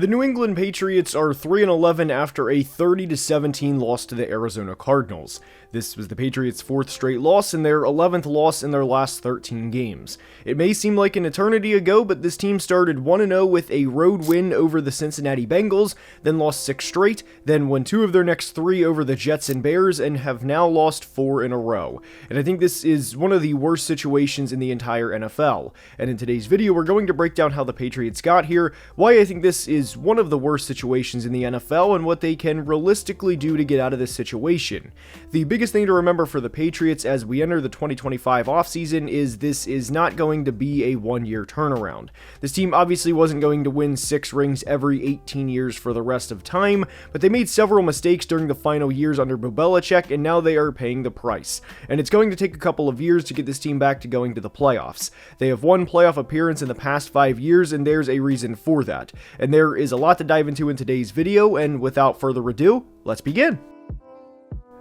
The New England Patriots are 3-11 after a 30-17 loss to the Arizona Cardinals. This was the Patriots' fourth straight loss and their 11th loss in their last 13 games. It may seem like an eternity ago, but this team started 1-0 with a road win over the Cincinnati Bengals, then lost 6 straight, then won 2 of their next 3 over the Jets and Bears, and have now lost 4 in a row. And I think this is one of the worst situations in the entire NFL. And in today's video, we're going to break down how the Patriots got here, why I think this is one of the worst situations in the NFL, and what they can realistically do to get out of this situation. The biggest thing to remember for the Patriots as we enter the 2025 offseason is this is not going to be a one-year turnaround. This team obviously wasn't going to win 6 rings every 18 years for the rest of time, but they made several mistakes during the final years under Bill Belichick, and now they are paying the price. And it's going to take a couple of years to get this team back to going to the playoffs. They have one playoff appearance in the past 5 years, and there's a reason for that. And there is a lot to dive into in today's video, and without further ado, let's begin.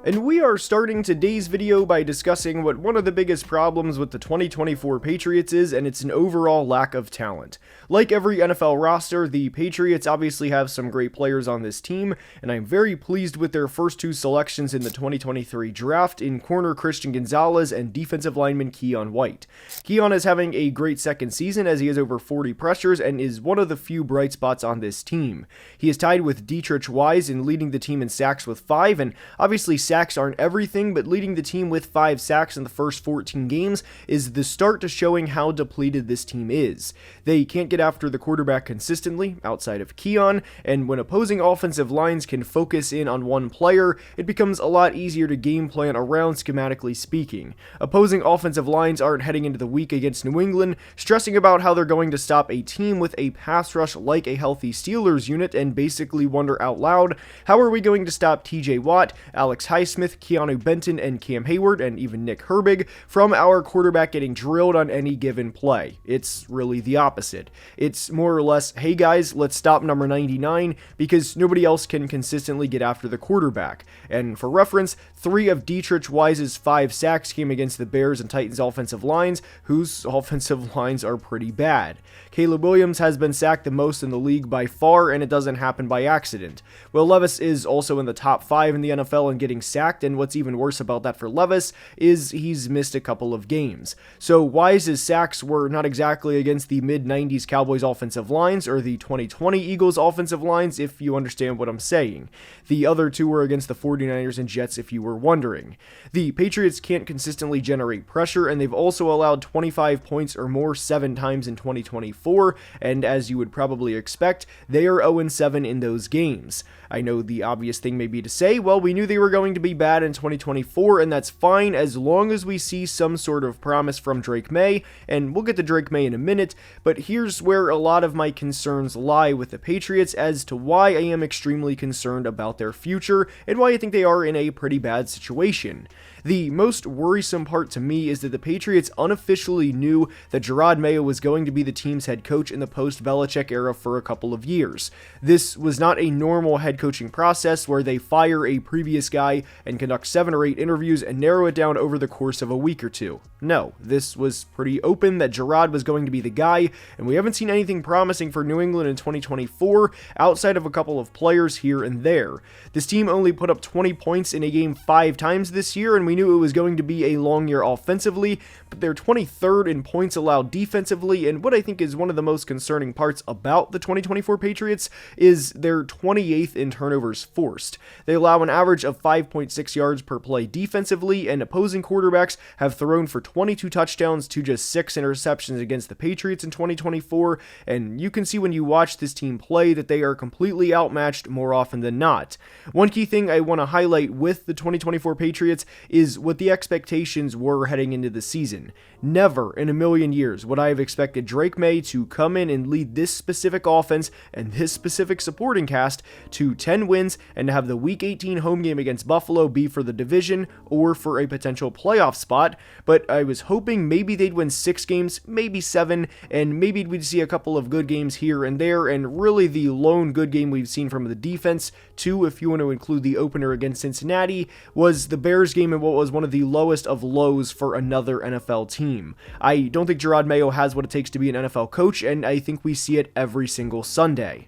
And we are starting today's video by discussing what one of the biggest problems with the 2024 Patriots is, and it's an overall lack of talent. Like every NFL roster, the Patriots obviously have some great players on this team, and I'm very pleased with their first 2 selections in the 2023 draft in corner Christian Gonzalez and defensive lineman Keion White. Keion is having a great second season as he has over 40 pressures and is one of the few bright spots on this team. He is tied with Dietrich Wise in leading the team in sacks with 5, and obviously sacks aren't everything, but leading the team with 5 sacks in the first 14 games is the start to showing how depleted this team is. They can't get after the quarterback consistently outside of Keion, and when opposing offensive lines can focus in on one player, it becomes a lot easier to game plan around, schematically speaking. Opposing offensive lines aren't heading into the week against New England stressing about how they're going to stop a team with a pass rush like a healthy Steelers unit and basically wonder out loud, how are we going to stop TJ Watt, Alex Highsmith, Keanu Benton, and Cam Hayward, and even Nick Herbig from our quarterback getting drilled on any given play? It's really the opposite. It's more or less, hey guys, let's stop number 99 because nobody else can consistently get after the quarterback. And for reference, 3 of Dietrich Wise's 5 sacks came against the Bears and Titans offensive lines, whose offensive lines are pretty bad. Caleb Williams has been sacked the most in the league by far, and it doesn't happen by accident. Will Levis is also in the top 5 in the NFL and getting sacked, and what's even worse about that for Levis is he's missed a couple of games. So Wise's sacks were not exactly against the mid-90s Cowboys offensive lines or the 2020 Eagles offensive lines, if you understand what I'm saying. The other 2 were against the 49ers and Jets, if you were wondering. The Patriots can't consistently generate pressure, and they've also allowed 25 points or more 7 times in 2024, and as you would probably expect, they are 0-7 in those games. I know the obvious thing may be to say, well, we knew they were going to be bad in 2024, and that's fine as long as we see some sort of promise from Drake May, and we'll get to Drake May in a minute, but here's where a lot of my concerns lie with the Patriots as to why I am extremely concerned about their future, and why I think they are in a pretty bad situation. The most worrisome part to me is that the Patriots unofficially knew that Gerard Mayo was going to be the team's head coach in the post-Belichick era for a couple of years. This was not a normal head coaching process where they fire a previous guy and conduct 7 or 8 interviews and narrow it down over the course of a week or 2. No, this was pretty open that Gerard was going to be the guy, and we haven't seen anything promising for New England in 2024 outside of a couple of players here and there. This team only put up 20 points in a game 5 times this year, and we knew it was going to be a long year offensively, but they're 23rd in points allowed defensively, and what I think is one of the most concerning parts about the 2024 Patriots is they're 28th in turnovers forced. They allow an average of 5.6 yards per play defensively, and opposing quarterbacks have thrown for 22 touchdowns to just 6 interceptions against the Patriots in 2024, and you can see when you watch this team play that they are completely outmatched more often than not. One key thing I want to highlight with the 2024 Patriots is what the expectations were heading into the season. Never in a million years would I have expected Drake May to come in and lead this specific offense and this specific supporting cast to 10 wins and to have the Week 18 home game against Buffalo be for the division or for a potential playoff spot, but I was hoping maybe they'd win 6 games, maybe 7, and maybe we'd see a couple of good games here and there, and really the lone good game we've seen from the defense, too, if you want to include the opener against Cincinnati, was the Bears game in what was one of the lowest of lows for another NFL team. I don't think Gerard Mayo has what it takes to be an NFL coach, and I think we see it every single Sunday.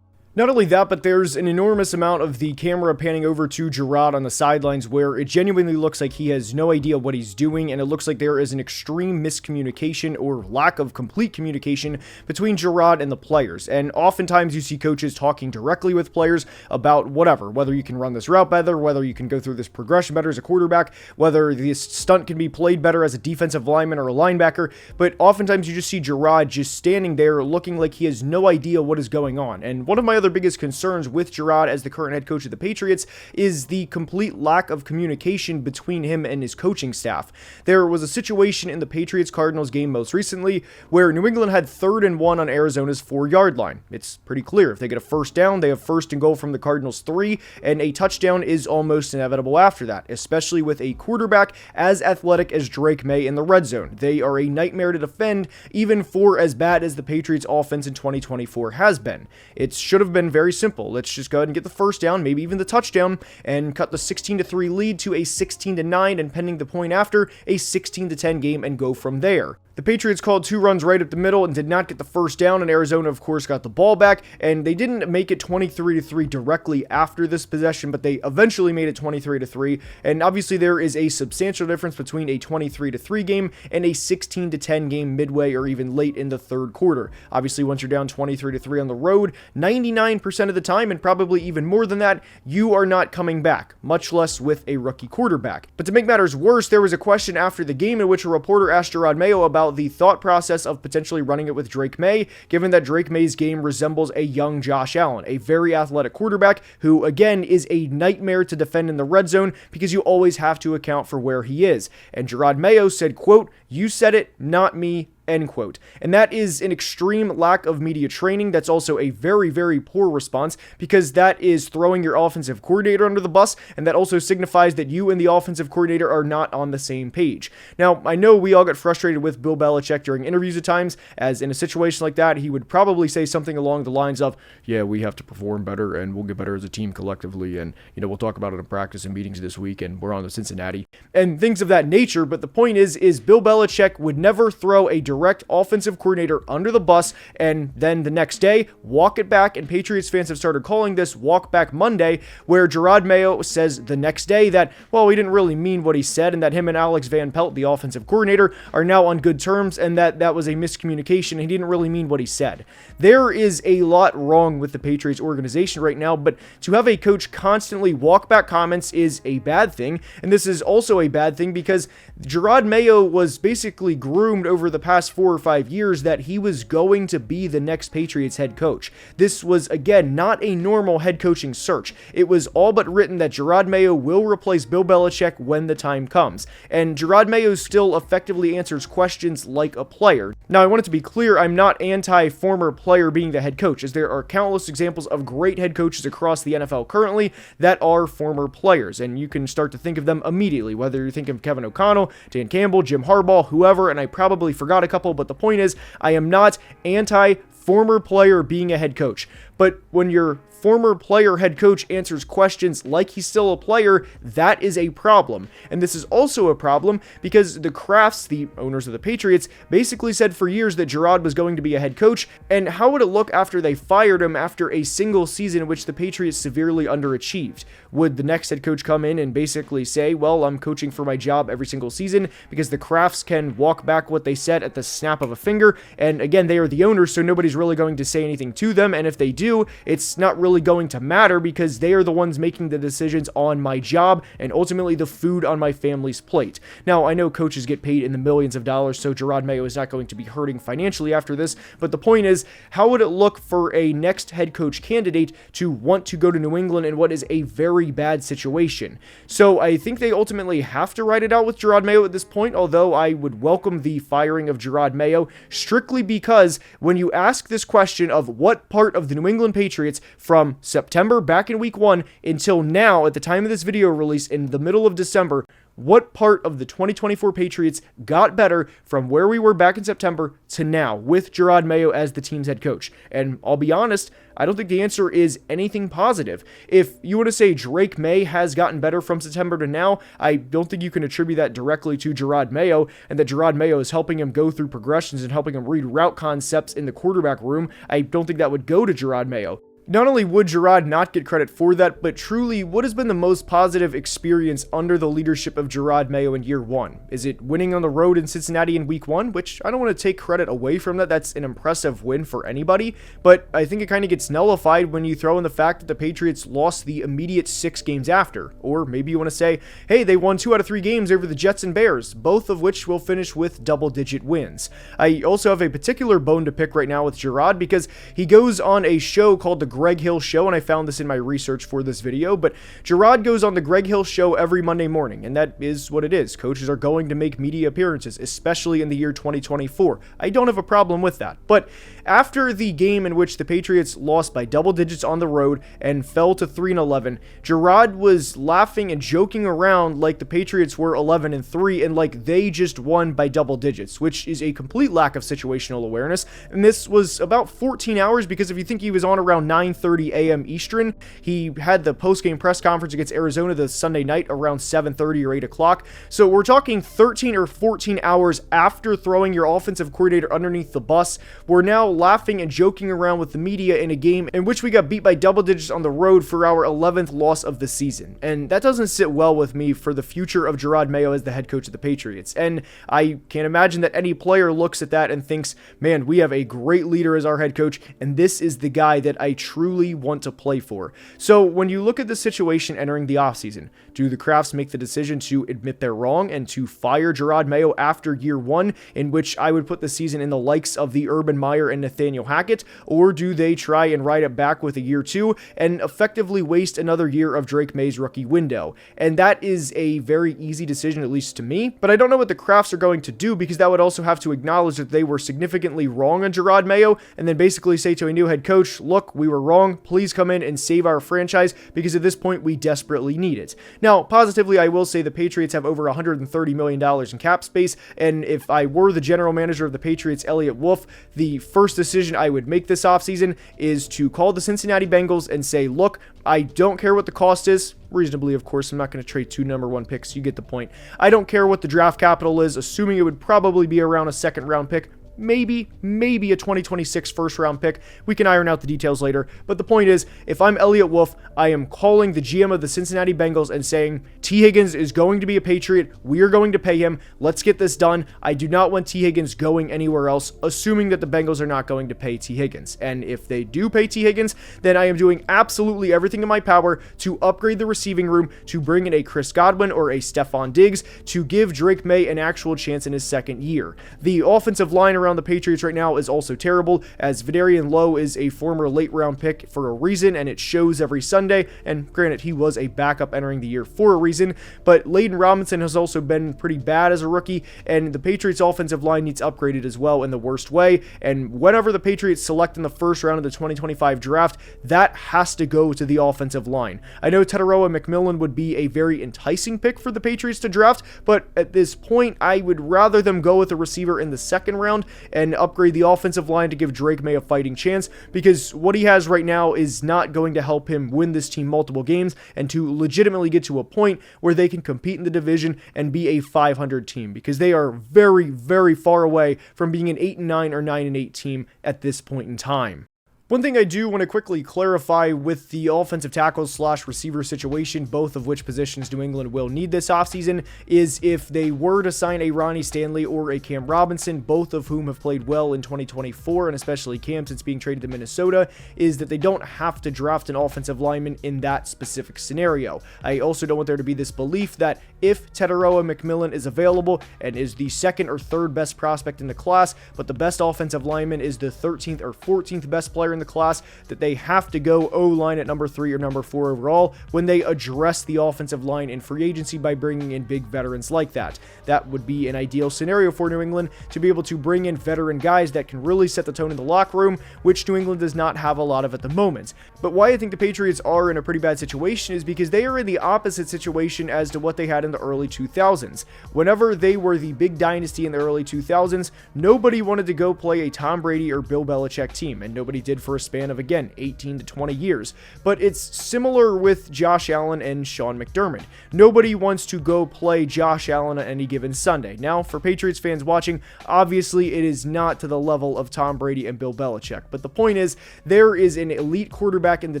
Not only that, but there's an enormous amount of the camera panning over to Gerard on the sidelines where it genuinely looks like he has no idea what he's doing, and it looks like there is an extreme miscommunication or lack of complete communication between Gerard and the players. And oftentimes you see coaches talking directly with players about whatever, whether you can run this route better, whether you can go through this progression better as a quarterback, whether this stunt can be played better as a defensive lineman or a linebacker, but oftentimes you just see Gerard just standing there looking like he has no idea what is going on. And one of my other biggest concerns with Gerard as the current head coach of the Patriots is the complete lack of communication between him and his coaching staff. There was a situation in the Patriots-Cardinals game most recently where New England had 3rd and 1 on Arizona's 4-yard line. It's pretty clear. If they get a first down, they have 1st and goal from the Cardinals 3, and a touchdown is almost inevitable after that, especially with a quarterback as athletic as Drake May in the red zone. They are a nightmare to defend, even for as bad as the Patriots offense in 2024 has been. It should have been very simple. Let's just go ahead and get the first down, maybe even the touchdown, and cut the 16-3 lead to a 16-9, and pending the point after, a 16-10 game, and go from there. The Patriots called 2 runs right up the middle and did not get the first down, and Arizona, of course, got the ball back, and they didn't make it 23-3 directly after this possession, but they eventually made it 23-3, and obviously there is a substantial difference between a 23-3 game and a 16-10 game midway or even late in the 3rd quarter. Obviously, once you're down 23-3 on the road, 99% of the time, and probably even more than that, you are not coming back, much less with a rookie quarterback. But to make matters worse, there was a question after the game in which a reporter asked Gerard Mayo about the thought process of potentially running it with Drake May, given that Drake May's game resembles a young Josh Allen, a very athletic quarterback who, again, is a nightmare to defend in the red zone because you always have to account for where he is. And Gerard Mayo said, quote, "You said it, not me," end quote. And that is an extreme lack of media training. That's also a very, very poor response because that is throwing your offensive coordinator under the bus, and that also signifies that you and the offensive coordinator are not on the same page. Now, I know we all get frustrated with Bill Belichick during interviews at times, as in a situation like that, he would probably say something along the lines of, yeah, we have to perform better, and we'll get better as a team collectively, and, we'll talk about it in practice and meetings this week, and we're on to Cincinnati, and things of that nature. But the point is Bill Belichick would never throw a direct offensive coordinator under the bus and then the next day walk it back, and Patriots fans have started calling this Walk Back Monday, where Gerard Mayo says the next day that, well, he didn't really mean what he said, and that him and Alex Van Pelt, the offensive coordinator, are now on good terms, and that was a miscommunication. He didn't really mean what he said. There is a lot wrong with the Patriots organization right now, but to have a coach constantly walk back comments is a bad thing, and this is also a bad thing because Gerard Mayo was basically groomed over the past 4 or 5 years that he was going to be the next Patriots head coach. This was, again, not a normal head coaching search. It was all but written that Gerard Mayo will replace Bill Belichick when the time comes. And Gerard Mayo still effectively answers questions like a player. Now, I want it to be clear, I'm not anti-former player being the head coach, as there are countless examples of great head coaches across the NFL currently that are former players, and you can start to think of them immediately, whether you think of Kevin O'Connell, Dan Campbell, Jim Harbaugh, whoever, and I probably forgot a couple, but the point is, I am not anti-former player being a head coach. But when your former player head coach answers questions like he's still a player, that is a problem. And this is also a problem because the Krafts, the owners of the Patriots, basically said for years that Gerard was going to be a head coach, and how would it look after they fired him after a single season in which the Patriots severely underachieved? Would the next head coach come in and basically say, well, I'm coaching for my job every single season because the Krafts can walk back what they said at the snap of a finger, and again, they are the owners, so nobody's really going to say anything to them, and if they do, it's not really going to matter because they are the ones making the decisions on my job and ultimately the food on my family's plate. Now, I know coaches get paid in the millions of dollars, so Gerard Mayo is not going to be hurting financially after this, but the point is, how would it look for a next head coach candidate to want to go to New England in what is a very bad situation? So I think they ultimately have to write it out with Gerard Mayo at this point, although I would welcome the firing of Gerard Mayo strictly because when you ask this question of what part of the New England Patriots from September back in week 1 until now at the time of this video release in the middle of December, what part of the 2024 Patriots got better from where we were back in September to now with Gerard Mayo as the team's head coach? And I'll be honest, I don't think the answer is anything positive. If you want to say Drake May has gotten better from September to now, I don't think you can attribute that directly to Gerard Mayo, and that Gerard Mayo is helping him go through progressions and helping him read route concepts in the quarterback room. I don't think that would go to Gerard Mayo. Not only would Gerard not get credit for that, but truly, what has been the most positive experience under the leadership of Gerard Mayo in year one? Is it winning on the road in Cincinnati in week one? Which I don't want to take credit away from that. That's an impressive win for anybody, but I think it kind of gets nullified when you throw in the fact that the Patriots lost the immediate 6 games after. Or maybe you want to say, hey, they won 2 out of 3 games over the Jets and Bears, both of which will finish with double-digit wins. I also have a particular bone to pick right now with Gerard because he goes on a show called The Greg Hill Show, and I found this in my research for this video, but Gerard goes on The Greg Hill Show every Monday morning, and that is what it is. Coaches are going to make media appearances, especially in the year 2024. I don't have a problem with that, but after the game in which the Patriots lost by double digits on the road and fell to 3-11, Gerard was laughing and joking around like the Patriots were 11-3 and like they just won by double digits, which is a complete lack of situational awareness. And this was about 14 hours because if you think he was on around 9:30 a.m. Eastern, he had the post-game press conference against Arizona the Sunday night around 7:30 or 8 o'clock. So we're talking 13 or 14 hours after throwing your offensive coordinator underneath the bus. We're now laughing and joking around with the media in a game in which we got beat by double digits on the road for our 11th loss of the season. And that doesn't sit well with me for the future of Gerard Mayo as the head coach of the Patriots. And I can't imagine that any player looks at that and thinks, man, we have a great leader as our head coach, and this is the guy that I truly want to play for. So when you look at the situation entering the offseason, do the Crafts make the decision to admit they're wrong and to fire Gerard Mayo after year one, in which I would put the season in the likes of the Urban Meyer and Nathaniel Hackett, or do they try and ride it back with a year two and effectively waste another year of Drake May's rookie window? And that is a very easy decision, at least to me, but I don't know what the Crafts are going to do because that would also have to acknowledge that they were significantly wrong on Gerard Mayo and then basically say to a new head coach, look, we were wrong, please come in and save our franchise because at this point we desperately need it. Now, positively, I will say the Patriots have over $130 million in cap space, and if I were the general manager of the Patriots, Elliott Wolf, the first decision I would make this offseason is to call the Cincinnati Bengals and say, look, I don't care what the cost is. Reasonably, of course, I'm not going to trade 2 number 1 picks. You get the point. I don't care what the draft capital is, assuming it would probably be around a second round pick. Maybe a 2026 first round pick. We can iron out the details later. But the point is, if I'm Elliott Wolf, I am calling the GM of the Cincinnati Bengals and saying, T. Higgins is going to be a Patriot. We are going to pay him. Let's get this done. I do not want T. Higgins going anywhere else, assuming that the Bengals are not going to pay T. Higgins. And if they do pay T. Higgins, then I am doing absolutely everything in my power to upgrade the receiving room, to bring in a Chris Godwin or a Stephon Diggs, to give Drake May an actual chance in his second year. The offensive line around the Patriots right now is also terrible, as Vidarian Lowe is a former late round pick for a reason, and it shows every Sunday, and granted, he was a backup entering the year for a reason, but Layden Robinson has also been pretty bad as a rookie, and the Patriots offensive line needs upgraded as well in the worst way, and whenever the Patriots select in the first round of the 2025 draft, that has to go to the offensive line. I know Teteroa McMillan would be a very enticing pick for the Patriots to draft, but at this point, I would rather them go with a receiver in the second round and upgrade the offensive line to give Drake May a fighting chance, because what he has right now is not going to help him win this team multiple games and to legitimately get to a point where they can compete in the division and be a 500 team, because they are very, very far away from being an 8-9 or 9-8 team at this point in time. One thing I do want to quickly clarify with the offensive tackle / receiver situation, both of which positions New England will need this offseason, is if they were to sign a Ronnie Stanley or a Cam Robinson, both of whom have played well in 2024, and especially Cam since being traded to Minnesota, is that they don't have to draft an offensive lineman in that specific scenario. I also don't want there to be this belief that if Teteroa McMillan is available and is the second or third best prospect in the class, but the best offensive lineman is the 13th or 14th best player in the class, that they have to go O-line at number 3 or number 4 overall when they address the offensive line in free agency by bringing in big veterans like that. That would be an ideal scenario for New England, to be able to bring in veteran guys that can really set the tone in the locker room, which New England does not have a lot of at the moment. But why I think the Patriots are in a pretty bad situation is because they are in the opposite situation as to what they had in the early 2000s. Whenever they were the big dynasty in the early 2000s, nobody wanted to go play a Tom Brady or Bill Belichick team, and nobody did for for a span of, again, 18 to 20 years. But it's similar with Josh Allen and Sean McDermott. Nobody wants to go play Josh Allen on any given Sunday. Now, for Patriots fans watching, obviously it is not to the level of Tom Brady and Bill Belichick. But the point is, there is an elite quarterback in the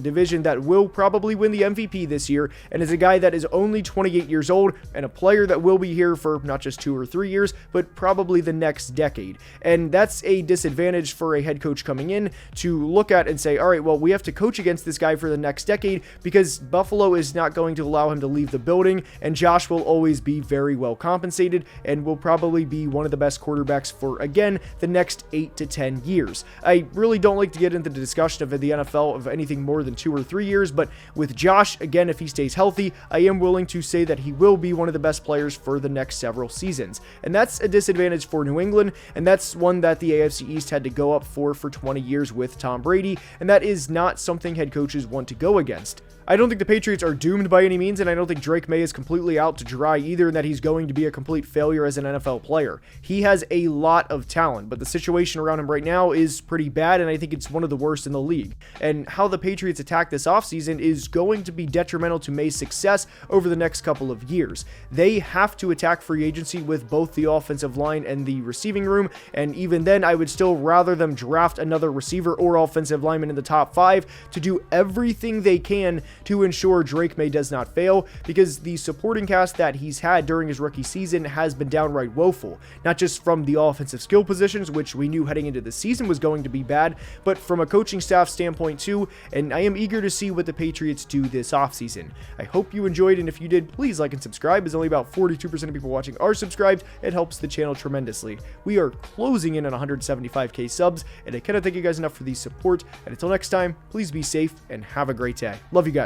division that will probably win the MVP this year, and is a guy that is only 28 years old, and a player that will be here for not just 2 or 3 years, but probably the next decade. And that's a disadvantage for a head coach coming in to look at and say, all right, well, we have to coach against this guy for the next decade, because Buffalo is not going to allow him to leave the building, and Josh will always be very well compensated and will probably be one of the best quarterbacks for, again, the next 8 to 10 years. I really don't like to get into the discussion of the NFL of anything more than 2 or 3 years, but with Josh, again, if he stays healthy, I am willing to say that he will be one of the best players for the next several seasons. And that's a disadvantage for New England, and that's one that the AFC East had to go up for 20 years with Tom Brady, and that is not something head coaches want to go against. I don't think the Patriots are doomed by any means, and I don't think Drake May is completely out to dry either, and that he's going to be a complete failure as an NFL player. He has a lot of talent, but the situation around him right now is pretty bad, and I think it's one of the worst in the league. And how the Patriots attack this offseason is going to be detrimental to May's success over the next couple of years. They have to attack free agency with both the offensive line and the receiving room, and even then, I would still rather them draft another receiver or offensive lineman in the top 5 to do everything they can to ensure Drake May does not fail, because the supporting cast that he's had during his rookie season has been downright woeful. Not just from the offensive skill positions, which we knew heading into the season was going to be bad, but from a coaching staff standpoint too, and I am eager to see what the Patriots do this offseason. I hope you enjoyed, and if you did, please like and subscribe, as only about 42% of people watching are subscribed. It helps the channel tremendously. We are closing in on 175k subs, and I cannot thank you guys enough for the support, and until next time, please be safe and have a great day. Love you guys.